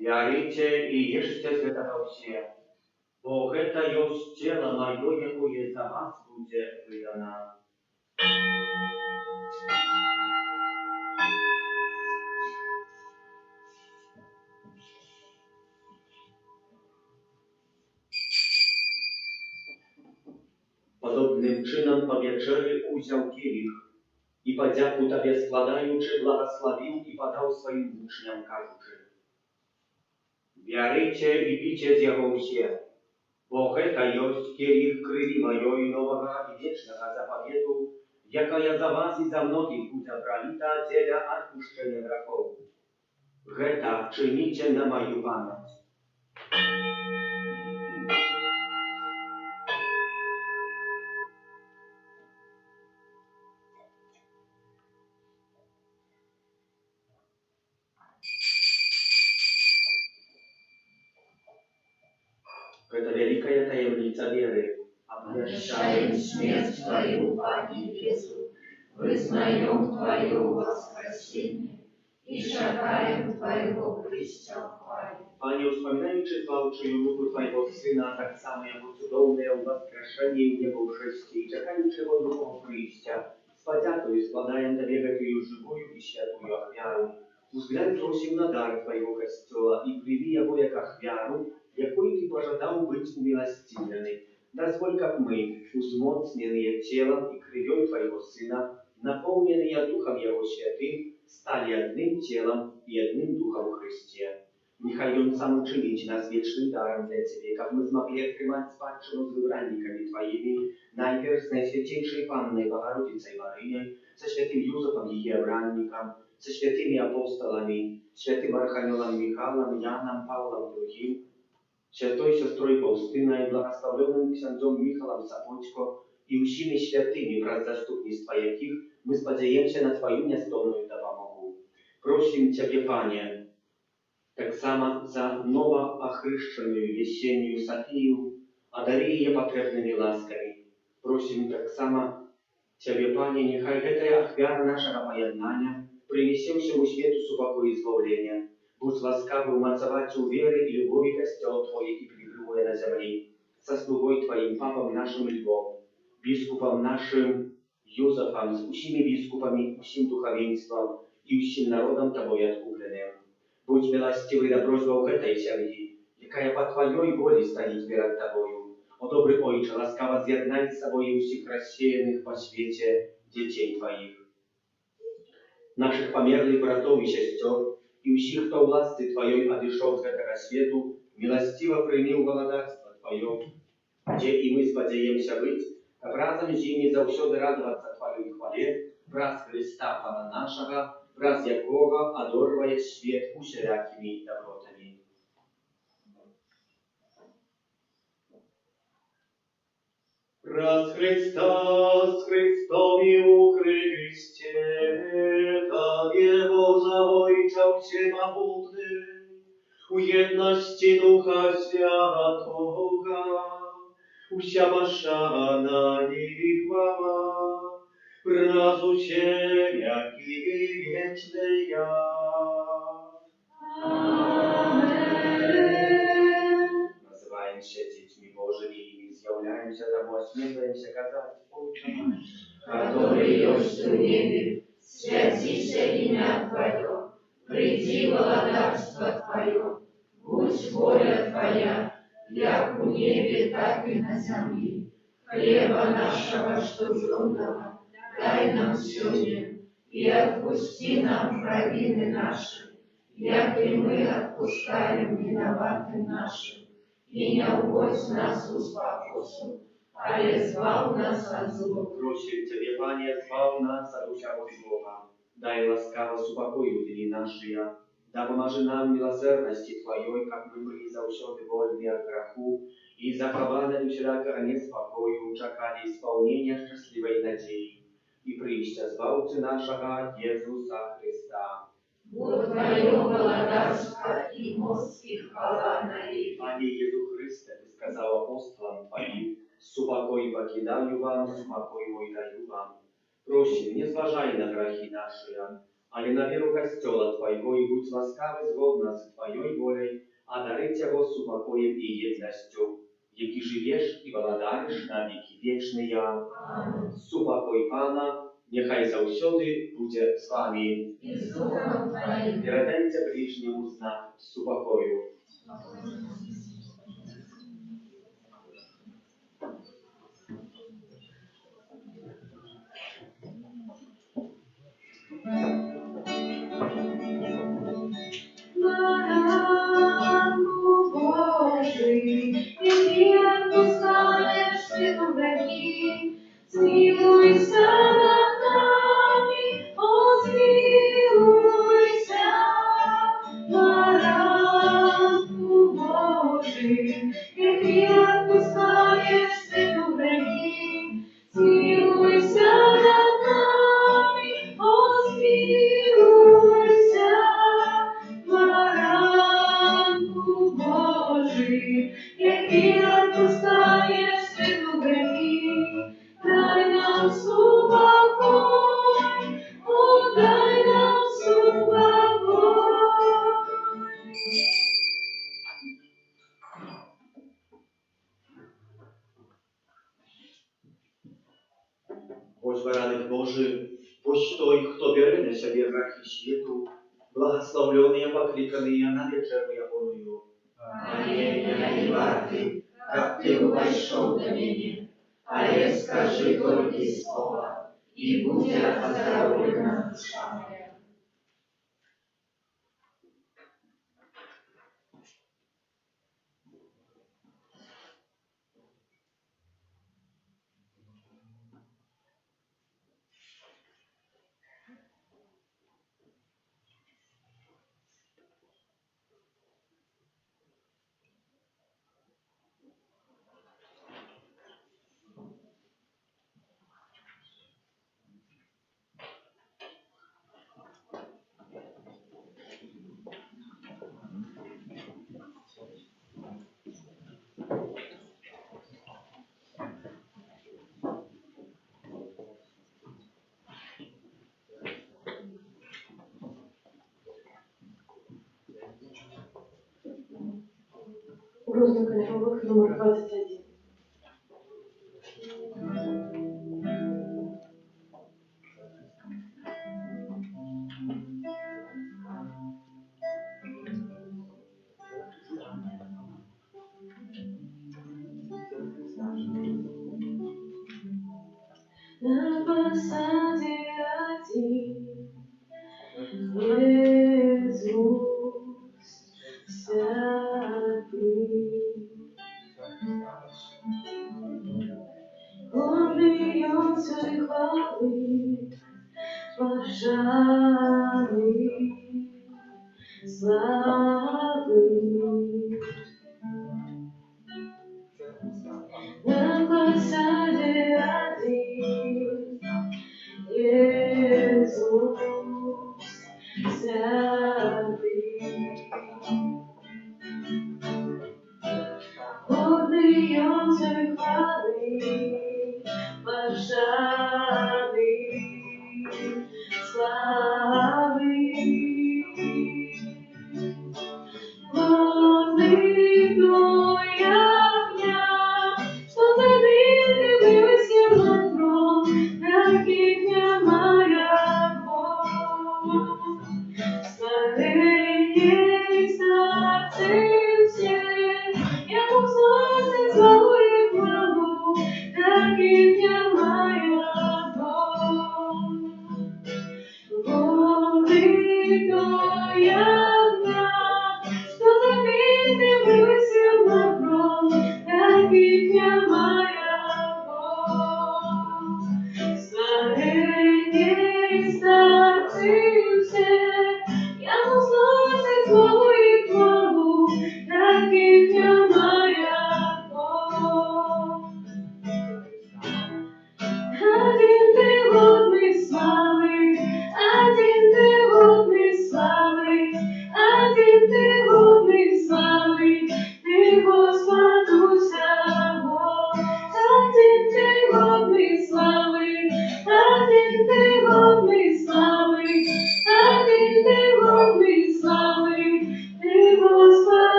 «Вярите и ешьте с этого все, бо это есть тело мое, якое за вас будет выдано». Подобным чином по вечері узяв кілих і подяку Тобі складаючи, благословив і подав своїм учням, кажучи: «Вярите и пейте з його все, бо это есть кілих крови моей нового и вечного заповеду, якая за вас и за многих будет пролита для отпущения грехов. Это чините на мою память». Это великая таємниця веры. Обращаем смерть Твою, Пане Иисус, вызнаем Твое воскресение и шагаем Твоего Христа хвали. Panie, wspominający zbawczyniu duchu Twojego Syna, tak samo jako cudowne воскрешение в Него Христе, и czekając Его другого przyjścia, spadiatuj, składają Tobie Twoją żywую i świętую ofiarę. Uzględ prosił na dar Twojego Kościoła i przyjmij Jego jak ofiarę, jaką Ty pożadał być umiłостивленный. Дозволь, как мы, узмоцненные телом и кровью Твоего Сына, наполненные Духом Его Святым, стали одним телом и одним Духом в Христе. Niechaj On sam uczynić nas wiecznym darem dla Ciebie, jak my zmogli otrzymać spадщину z wybrannikami Twoimi, najpierw z Najświętejszej Panny Bogorodicej Maryjnej, ze świętym Józefem i Hierannikiem, ze świętymi apostolami, świętym Archaniołem Michałem, Janem, Pawłem II, świętą siostrą Faustyną, błogosławionym księdzem Michałem Sapoczko i всіми świętymi, wraz z zastupnictwa jakich my spodziewamy się na Twoją niestronną dopomogę. Prosimy Ciebie, Panie, tak samo za nowo ochrzczoną jesienią Sofię, одари ее потребными ласками. Просим так само Ciebie, Panie, niechaj эта ofiara naszego pojednania przyniesie всему światu spokój i zbawienie. Будь ласкав умацовать у веры и любови костел Твоих и пребывая на земле, со слугой Твоим, Папом нашим Львом, biskupom naszym Józefem, z всеми biskupami, всім духовенством и всім народом Тобой откупленным. Будь милостивый до просьбу этой семьи, якая по Твоей воле стоит перед Тобою. О добрый Ojcze, ласкаво з'єднай з собою всіх рассеянных по свете детей Твоих, наших померлых братов и сестер, и всех, кто власти Твоей одышал с этого свету, милостиво прими в володарство Твое, где и мы сподеемся быть, как разом с ними завсёды радоваться Твоей хвале, враз Христа Пана нашего, враз якого одорвает свет усерякими добротами. Враз Христа с Христом и у Христе, Тобie Boże Ojcze Всемогутny, u jedności Ducha Świętego, usia Baszana i chwała, wraz u Ciebie, jak i wieczny ja. Amen. Называем się dziećmi Bożymi i zjawiają się tam, ośmielają się kazać, Ojcze nasz, Который есть в небе, святится имя Твое, приди володарство Твое, будь воля Твоя, як у небе, так и на земле. Хлеба нашего штучного дай нам сегодня, и отпусти нам провины наши, як и мы отпускаем виноватым нашим, и не уводь нас в спокусу, ale zbaw nas od zła. Просим Тебе, Panie, zbaw nas od всякого злого. Дай ласкаво спокою дни наши, да поможи нам милосердности Твоей, как мы были завсёды вольны от греху, и захованы всякого неспокою, чекали исполнения счастливой надеи. И прийшся Збавцы нашего Иисуса Христа. Будь Твое володарство и мост и хвала навеки. Panie Jezu Chryste, Ty сказал апостолам Твоим, «Супокой покидаю вам, супокой мой даю вам». Просим, не зважай на грехи наши, але на веру Костела Твоего, и будь ласкавый згодно с Твоей волей, а дарить его супокоем и едностью, яки живешь и володаришь на веки вечные. Супокой Пана, нехай завсёды буде з вами. И с Духом Твоим. Передайте ближнему знак супокою. Баранку Божий, який отпускаєш світу грехи, змилуйся над нами, о, змилуйся. Баранку Божий, який отпускаєш світу грехи, змилуйся над нами, о, змилуйся. Баранку Божий, який отпускаєш світу грехи, дай нам супокой, о, дай нам супокой. Ось бараник Божий, ось той, хто бере на себе грехи світу, благословленные, покликанные на вечеру Ягоную. Аминь, я не вартый, как ты вошел до меня, але скажи только слово, и будет оздоровлена душа моя. Грузно-кольцовых номер 21. На посаде один Иисус святый. Он льется и хвалы, пожалуй, славы. На посаде один Иисус святый. Он льется и хвалы, пожалуй, славы.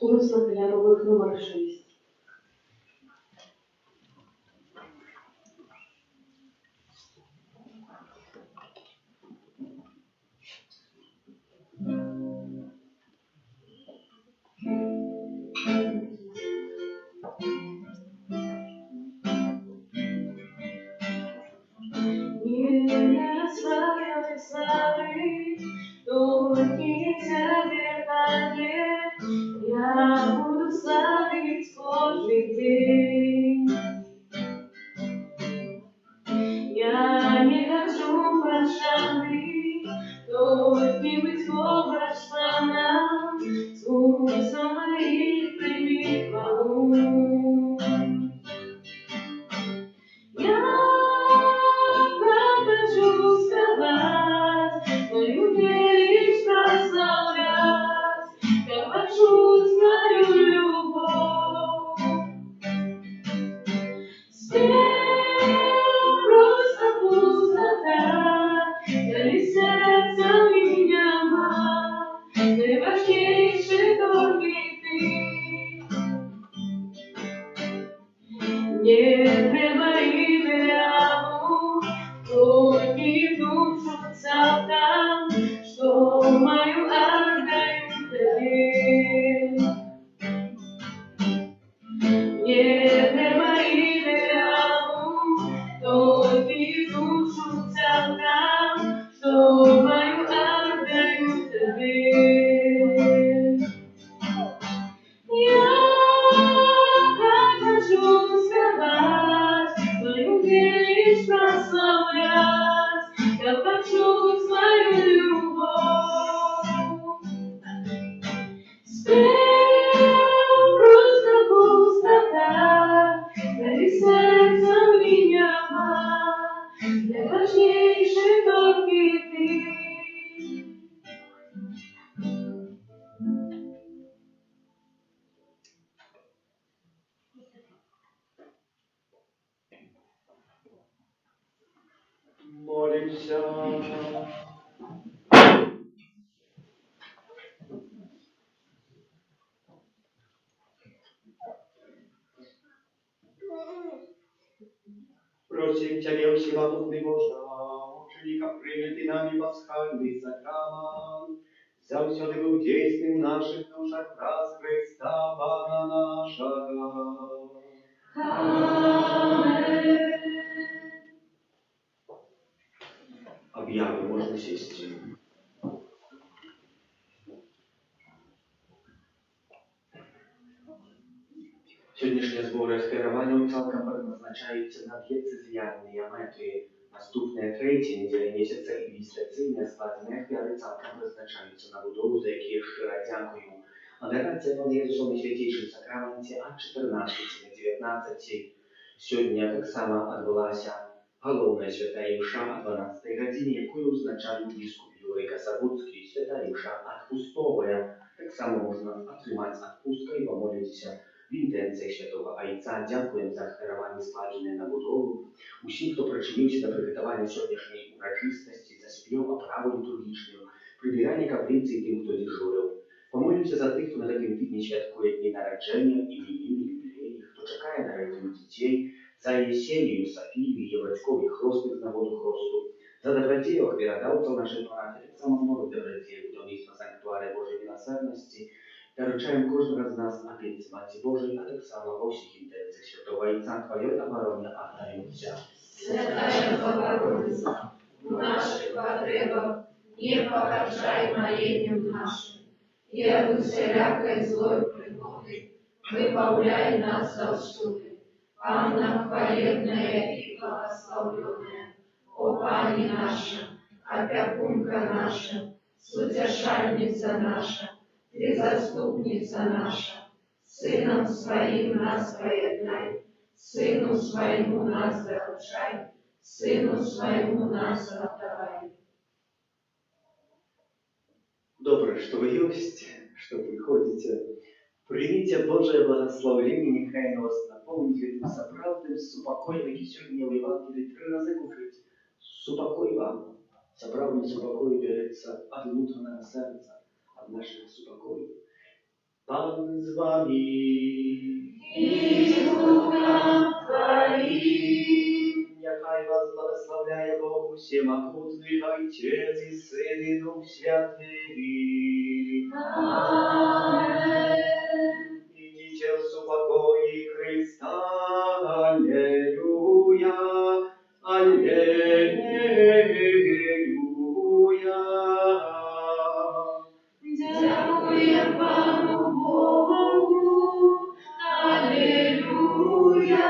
Грузно-кольцовых номер 6. Не своей славы, только тебе память, я буду славить Божий день. Я не хочу пожалуй, только быть вошла нам, смыслом моих прими хвалу. Я хочу сказать, мою лишь прославлять, как хочу свою любовь. Просто пустота, коли сердце меня ма, там, что мою отдаю тебе. Nie ma ideału, to Ty duшу взял там, что мою отдаю тебе. Я хочу сказать, свою вещь прославлять, я хочу свою любовь. Спел просто пустота, дари сердцем меня, для важнейшей только Ты. Молимся. Просим Тебя, всемогутный Боже, учини, как принятый нами пасхальный сакрамент, завсёды был действием в наших душах раз Христа Пана нашего. Аминь. Объявы, можно сесть. Сьогоднішнє збори скерування цілком призначаються на дієцезіальні мети. Наступне третє неділя місяця і після цього складених віри цілком призначаються на будову, за які я щиро дякую. Адорація Пана Єсуса на Святейшем Сакраменті от 14 до 19. Сьогодні так само відбулася головна свята Євша о 12 годині, яку узначали біскуп Юрій Касабуцький, свята Євша відпустовая. Так само можна отримати відпустку і помолитися в інтенціях Святого Айця. Дякуємо за дарування складеної на будову. Усім, хто причинився до приготування сьогоднішньої урочистості, за спів, оправу літургічну, прибирання каплиці і тим, хто дежурив. Помолимося за тих, хто на таким тижні святкує дні народження, іменини, ювілеї, хто чекає народження дітей, за Єсенію, Софію, Єврацькові, хростних з наводу хросту, за добродіях віродавців нашої парафії, так само нових добродіїв, будівництва санктуарі Божої милосердності, та вручаємо кожного з нас опять Матці Божої, а так само во всіх інтенціях Святого Отця, Твоєї оборони отдаємося. Святая Богородица, в наших потребах не погоршай молением нашим, и от усялякой злой пригоды выбавляй нас завсюди. Анна хвалебная и благословленная, о Пани наша, опекунка наша, сутешальница наша, Ты заступница наша, Сыном Своим нас поеднай, Сыну Своему нас заручай, Сыну Своему нас отдавай. Добре, что вы есть, что приходите. Примите Божие благословение, нехай оно вас наполнит этим соправдым, супокой, как и сегодня в Евангелии 3 раза кушать. Супокой вам. Соправдный супокой берется от внутреннего сердца, от наших супокоев. Пан с вами. И с Духом Твоим. Нехай вас благословляет Бог всемогутный, Отец и Сын и Дух Святый. Аминь. Идите в супокое Христа. Аллилуйя. Аллилуйя. Дякуем Пану Богу. Аллилуйя.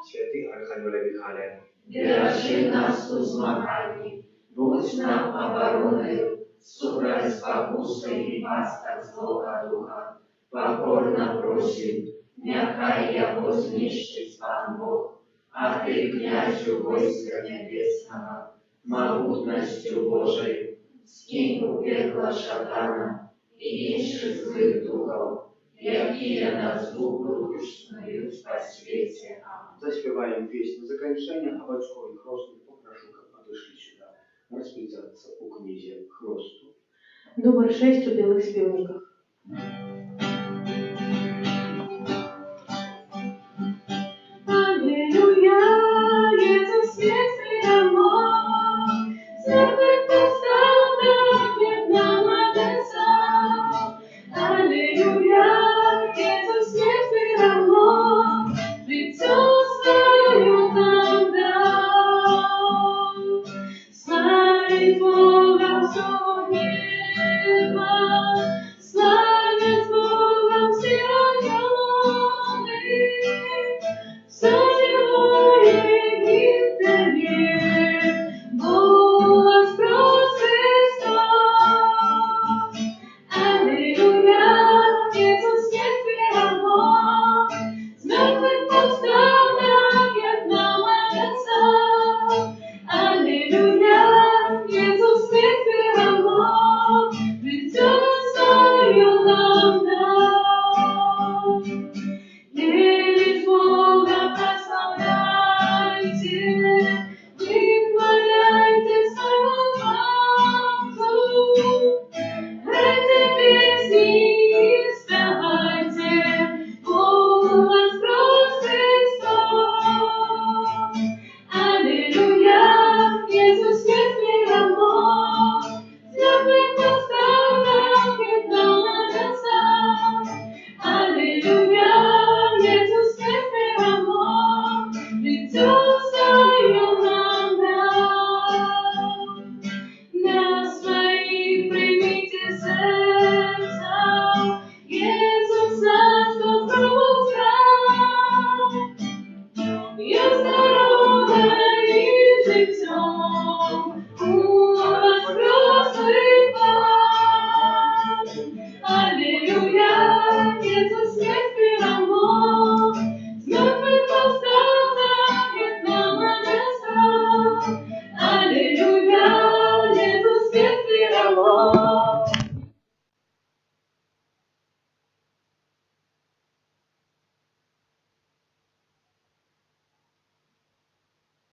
Святый Архангеле Михаиле, Держи нас у змаганні, будь нам обороною, супроть спокуси і пасток злого духа. Покорно просим, нехай його знищить Пан Бог, а Ти, князю войска небесного, могутностью Божией, скинь у пекла шатана и інших злых духов, якие нас губують по свете. Аминь. заспеваем песню закончания, а батько и хростных попрошу, как подошли сюда, расписаться у князя Хросту. Номер 6 у білих співниках.